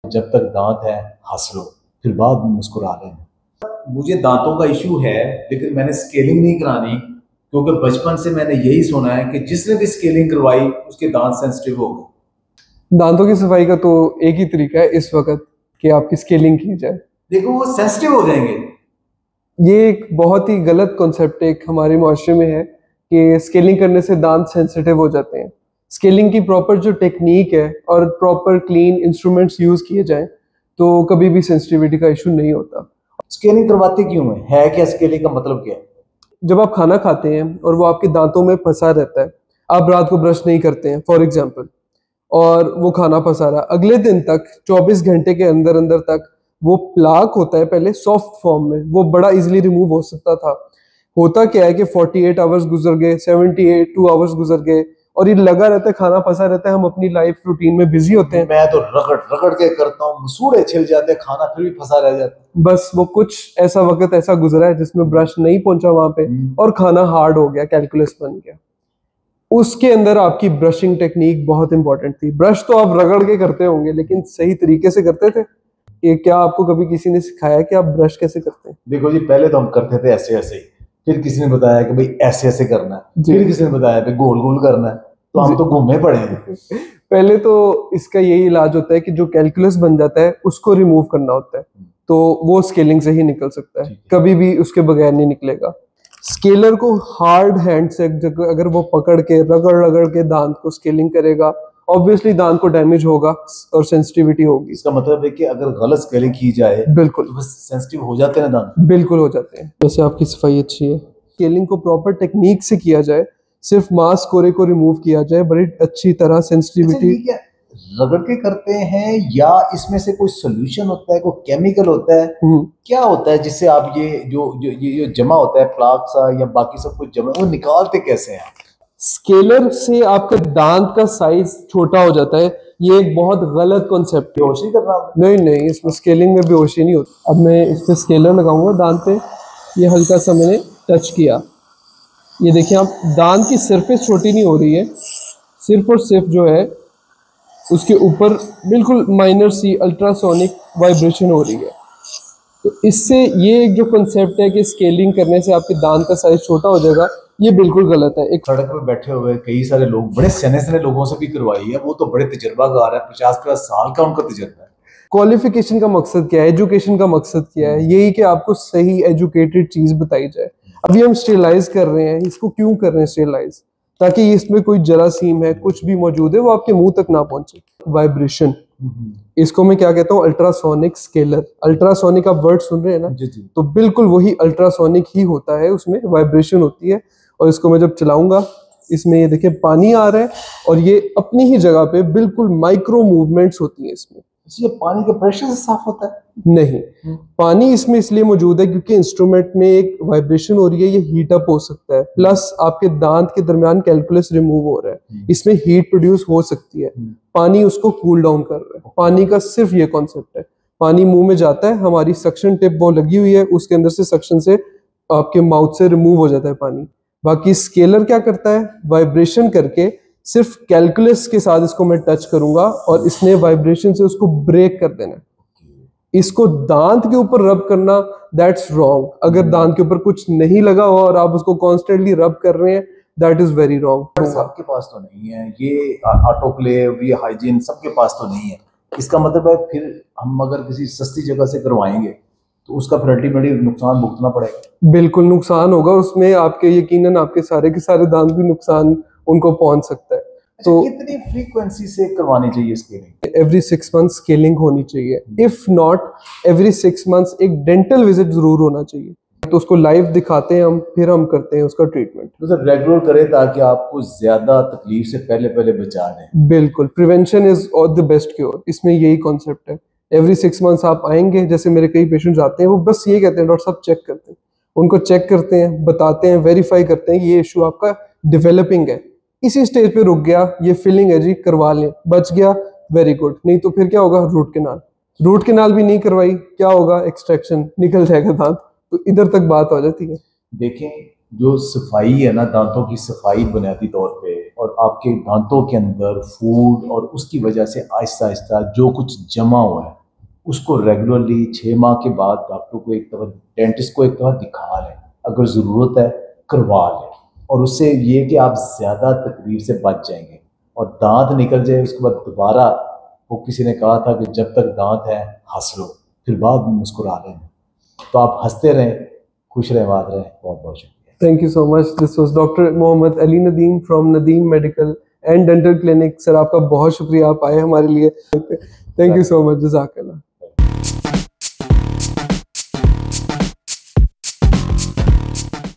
जब तक दांत है हंस लो, फिर बाद में मुस्कुरा लेना। मुझे दांतों का इशू है, लेकिन मैंने स्केलिंग नहीं करानी, क्योंकि बचपन से मैंने यही सुना है कि जिसने भी स्केलिंग करवाई उसके दांत सेंसिटिव हो गए। दांतों की सफाई का तो एक ही तरीका है इस वक्त कि आपकी स्केलिंग की जाए। देखो वो सेंसिटिव हो जाएंगे। ये एक बहुत ही गलत कॉन्सेप्ट एक हमारे माशरे में है कि स्केलिंग करने से दांत सेंसिटिव हो जाते हैं। स्केलिंग की प्रॉपर जो टेक्निक है और प्रॉपर क्लीन इंस्ट्रूमेंट्स यूज किए जाएं तो कभी भी सेंसिटिविटी का इशू नहीं होता। स्केलिंग करवाते क्यों है क्या? स्केलिंग का मतलब क्या है? जब आप खाना खाते हैं और वो आपके दांतों में फंसा रहता है, आप रात को ब्रश नहीं करते हैं फॉर एग्जाम्पल, और वो खाना फंसा रहा, अगले दिन तक 24 घंटे के अंदर अंदर तक वो प्लाक होता है पहले सॉफ्ट फॉर्म में, वो बड़ा इजीली रिमूव हो सकता था। होता क्या है कि 48 आवर्स गुजर गए, 2 आवर्स गुजर गए और ये लगा रहता है, खाना फंसा रहता है, हम अपनी लाइफ रूटीन में बिजी होते हैं। मैं तो रगड़ रगड़ के करता हूँ, मसूड़े छिल जाते हैं, खाना फिर भी फंसा रह जाता है। बस वो कुछ ऐसा वक्त ऐसा गुजरा है जिसमें ब्रश नहीं पहुंचा वहां पे और खाना हार्ड हो गया, कैलकुलस बन गया। उसके अंदर आपकी ब्रशिंग टेक्निक बहुत इंपॉर्टेंट थी। ब्रश तो आप रगड़ के करते होंगे, लेकिन सही तरीके से करते थे? ये क्या आपको कभी किसी ने सिखाया कि आप ब्रश कैसे करते हैं? देखो जी, पहले तो हम करते थे ऐसे ऐसे ही, फिर किसी ने बताया कि भाई ऐसे ऐसे करना है, फिर किसी ने बताया कि गोल गोल करना है, तो हम तो घूमे पड़े हैं। पहले तो इसका यही इलाज होता है कि जो कैलकुलस बन जाता है उसको रिमूव करना होता है, तो वो स्केलिंग से ही निकल सकता है, कभी भी उसके बगैर नहीं निकलेगा। स्केलर को हार्ड हैंड से अगर वो पकड़ के रगड़ रगड़ के दांत को स्केलिंग करेगा, ऑब्वियसली दांत को डैमेज होगा और सेंसिटिविटी होगी। इसका मतलब है कि अगर गलत स्केलिंग की जाए बिल्कुल तो सेंसिटिव हो जाते हैं दांत। बिल्कुल हो जाते हैं। वैसे आपकी सफाई अच्छी है, स्केलिंग को प्रॉपर टेक्निक से किया जाए, सिर्फ मांस कोरे को रिमूव किया जाए बड़ी अच्छी तरह, सेंसिटिविटी। रगड़ के करते हैं या इसमें से कोई सोल्यूशन होता है, कोई केमिकल होता है, क्या होता है जिससे आप ये जो जमा होता है प्लाक सा या बाकी सब कुछ जमा, वो निकालते कैसे हैं? स्केलर से आपका दांत का साइज छोटा हो जाता है। ये एक बहुत गलत कॉन्सेप्ट है। बेहोशी करना? नहीं, इसमें स्केलिंग में बेहोशी नहीं होती। अब मैं इस पे स्केलर लगाऊंगा दांत पे, ये हल्का सा मैंने टच किया, ये देखिए आप, दांत की सरफेस छोटी नहीं हो रही है, सिर्फ और सिर्फ जो है उसके ऊपर बिल्कुल माइनर सी अल्ट्रासोनिक वाइब्रेशन हो रही है। तो इससे ये एक जो कंसेप्ट है कि स्केलिंग करने से आपके दांत का साइज छोटा हो जाएगा, ये बिल्कुल गलत है। एक सड़क पर बैठे हुए कई सारे लोग, बड़े सने सने लोगों से भी करवाई है, वो तो बड़े तजुर्बाकार है, 50-50 साल का उनका तजुर्बा है। क्वालिफिकेशन का मकसद क्या है, एजुकेशन का मकसद क्या है? यही कि आपको सही एजुकेटेड चीज बताई जाए। अभी हम स्टेरिलाइज कर रहे हैं, इसको क्यों कर रहे हैं स्टेरिलाइज? ताकि इसमें कोई जरासीम है, कुछ भी मौजूद है, वो आपके मुंह तक ना पहुंचे। वाइब्रेशन, इसको मैं क्या कहता हूँ, अल्ट्रासोनिक स्केलर। अल्ट्रासोनिक आप वर्ड सुन रहे हैं ना, तो बिल्कुल वही अल्ट्रासोनिक ही होता है, उसमें वाइब्रेशन होती है। और इसको मैं जब चलाऊंगा, इसमें ये देखिए पानी आ रहा है और ये अपनी ही जगह पे बिल्कुल माइक्रो मूवमेंट्स होती हैं इसमें। ये पानी के प्रेशर से साफ होता है? नहीं, पानी इसमें इसलिए मौजूद है क्योंकि इंस्ट्रूमेंट में एक वाइब्रेशन हो रही है, ये हीट अप हो सकता है, प्लस आपके दांत के दरमियान कैलकुलस रिमूव हो रहा है, इसमें हीट प्रोड्यूस हो सकती है, पानी उसको कूल डाउन कर रहा है। पानी का सिर्फ ये कॉन्सेप्ट है। पानी मुंह में जाता है, हमारी सक्शन टिप वो लगी हुई है, उसके अंदर से सक्शन से आपके माउथ से रिमूव हो जाता है पानी। बाकी स्केलर क्या करता है, वाइब्रेशन करके, सिर्फ कैलकुलस के साथ इसको मैं टच करूंगा और इसने वाइब्रेशन से उसको ब्रेक कर देना है। इसको दांत के ऊपर रब करना, दैट्स रॉन्ग। अगर दांत के ऊपर कुछ नहीं लगा हो और आप उसको कॉन्स्टेंटली रब कर रहे हैं, दैट इज वेरी रॉन्ग। सबके पास तो नहीं है ये ऑटोक्लेव, ये हाइजीन सबके पास तो नहीं है। इसका मतलब है फिर हम अगर किसी सस्ती जगह से करवाएंगे तो उसका फिर अल्टीमेटली नुकसान भुगतना पड़ेगा। बिल्कुल नुकसान होगा उसमें, आपके यकीनन आपके सारे के सारे दांत भी नुकसान उनको पहुंच सकता है। तो कितनी फ्रीक्वेंसी से करवानी चाहिए स्केलिंग? एवरी 6 मंथ्स स्केलिंग होनी चाहिए, इफ नॉट एवरी 6 मंथ्स एक डेंटल विजिट जरूर होना चाहिए। तो उसको लाइव दिखाते हैं हम, फिर हम करते हैं उसका ट्रीटमेंट। तो सर रेगुलर करें ताकि आपको ज्यादा तकलीफ से पहले पहले बचा लें। बिल्कुल, prevention is the best cure, इसमें यही कॉन्सेप्ट है। एवरी 6 मंथ्स आप आएंगे, जैसे मेरे कई पेशेंट्स आते हैं, वो बस ये कहते हैं डॉक्टर साहब चेक करते हैं, उनको चेक करते हैं, बताते हैं, वेरीफाई करते हैं कि ये इशू आपका डेवलपिंग है, इसी स्टेज पे रुक गया, ये फिलिंग है जी, करवा लें, बच गया, वेरी गुड। नहीं तो फिर क्या होगा, रूट कैनाल। रूट कैनाल भी नहीं करवाई, क्या होगा, एक्सट्रैक्शन, निकल जाएगा दांत। तो इधर तक बात हो जाती है। देखें, जो सफाई है ना, दांतों की सफाई बुनियादी तौर पे, और आपके दांतों के अंदर फूड और उसकी वजह से आहिस्ता आहिस्ता जो कुछ जमा हुआ है उसको रेगुलरली 6 माह के बाद डॉक्टर को एक दफ़ा, डेंटिस्ट को एक दफ़ा दिखा लें, अगर ज़रूरत है करवा लें, और उससे ये कि आप ज़्यादा तकलीफ से बच जाएंगे। और दांत निकल जाए उसके बाद दोबारा, वो किसी ने कहा था कि जब तक दांत है हंस लो, फिर बाद में मुस्कुरा लेना। तो आप हंसते रहें, खुश रहें, बात रहें। बहुत बहुत शुक्रिया। Thank you so much. This was Dr. Mohammad Ali Nadeem from Nadeem Medical and Dental Clinic. Sir आपका बहुत शुक्रिया, आप आए हमारे लिए। Thank you so much. जज़ाकल्लाह।